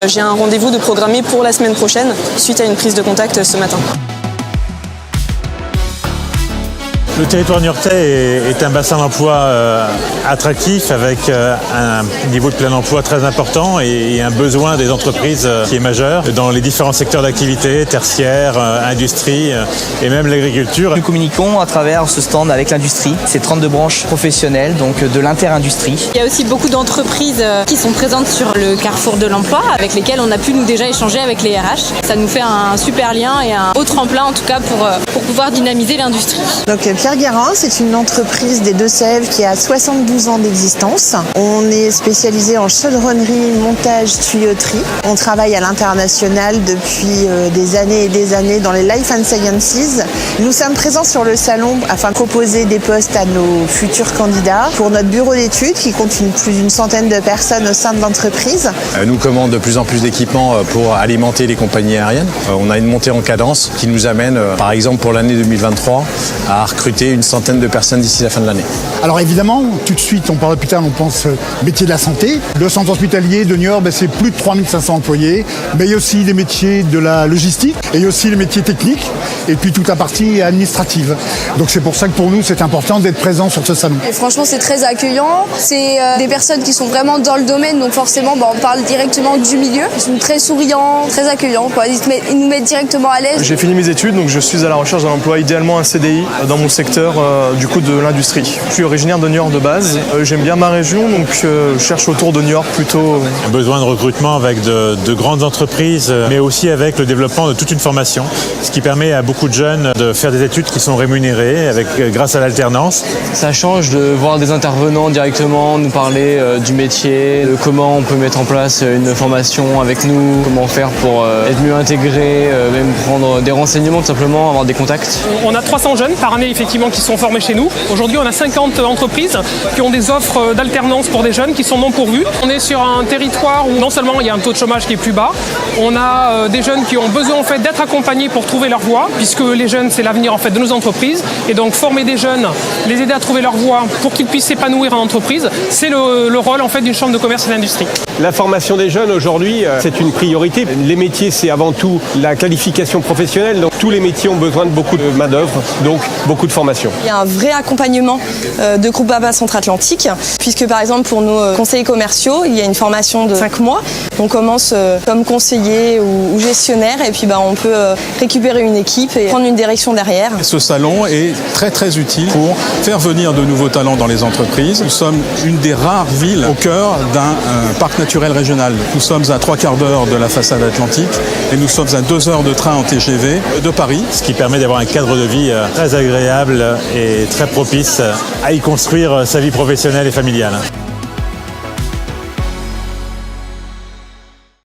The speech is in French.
J'ai un rendez-vous de programmé pour la semaine prochaine, suite à une prise de contact ce matin. Le territoire niortais est un bassin d'emploi attractif avec un niveau de plein emploi très important et un besoin des entreprises qui est majeur dans les différents secteurs d'activité, tertiaire, industrie et même l'agriculture. Nous communiquons à travers ce stand avec l'industrie, ces 32 branches professionnelles, donc de l'inter-industrie. Il y a aussi beaucoup d'entreprises qui sont présentes sur le carrefour de l'emploi, avec lesquelles on a pu nous déjà échanger avec les RH. Ça nous fait un super lien et un haut tremplin en tout cas pour pouvoir dynamiser l'industrie. Donc Pierre Guérin, c'est une entreprise des Deux-Sèvres qui a 72 ans d'existence. On est spécialisé en chaudronnerie, montage, tuyauterie. On travaille à l'international depuis des années et des années dans les Life and Sciences. Nous sommes présents sur le salon afin de proposer des postes à nos futurs candidats pour notre bureau d'études qui compte plus d'une centaine de personnes au sein de l'entreprise. Nous commandons de plus en plus d'équipements pour alimenter les compagnies aériennes. On a une montée en cadence qui nous amène, par exemple pour l'année 2023, à recruter une centaine de personnes d'ici la fin de l'année. Alors évidemment, tout de suite, on parle hôpital, on pense métier de la santé. Le centre hospitalier de Niort, c'est plus de 3500 employés, mais il y a aussi des métiers de la logistique et il y a aussi les métiers techniques et puis toute la partie administrative. Donc c'est pour ça que pour nous, c'est important d'être présent sur ce salon. Et franchement, c'est très accueillant. C'est des personnes qui sont vraiment dans le domaine, donc forcément, on parle directement du milieu. Ils sont très souriants, très accueillants. Ils nous mettent directement à l'aise. J'ai fini mes études, donc je suis à la recherche d'un emploi, idéalement un CDI dans mon secteur du coup de l'industrie. Je suis originaire de Niort de base. J'aime bien ma région, donc je cherche autour de Niort plutôt. Un besoin de recrutement avec de grandes entreprises, mais aussi avec le développement de toute une formation, ce qui permet à beaucoup de jeunes de faire des études qui sont rémunérées grâce à l'alternance. Ça change de voir des intervenants directement nous parler du métier, de comment on peut mettre en place une formation avec nous, comment faire pour être mieux intégré, même prendre des renseignements tout simplement, avoir des contacts. On a 300 jeunes par année effectivement qui sont formés chez nous. Aujourd'hui, on a 50 entreprises qui ont des offres d'alternance pour des jeunes qui sont non pourvus. On est sur un territoire où non seulement il y a un taux de chômage qui est plus bas, on a des jeunes qui ont besoin en fait d'être accompagnés pour trouver leur voie, puisque les jeunes c'est l'avenir en fait de nos entreprises, et donc former des jeunes, les aider à trouver leur voie pour qu'ils puissent s'épanouir en entreprise, c'est le rôle en fait d'une chambre de commerce et d'industrie. La formation des jeunes aujourd'hui, c'est une priorité. Les métiers, c'est avant tout la qualification professionnelle. Donc tous les métiers ont besoin de beaucoup de main-d'œuvre, donc beaucoup de formation. Il y a un vrai accompagnement de Groupama Centre-Atlantique, puisque par exemple pour nos conseillers commerciaux, il y a une formation de 5 mois. On commence comme conseiller ou gestionnaire et puis on peut récupérer une équipe et prendre une direction derrière. Ce salon est très très utile pour faire venir de nouveaux talents dans les entreprises. Nous sommes une des rares villes au cœur d'un parc naturel régional. Nous sommes à 3/4 d'heure de la façade atlantique et nous sommes à 2 heures de train en TGV de Paris. Ce qui permet d'avoir un cadre de vie très agréable et très propice à y construire sa vie professionnelle et familiale.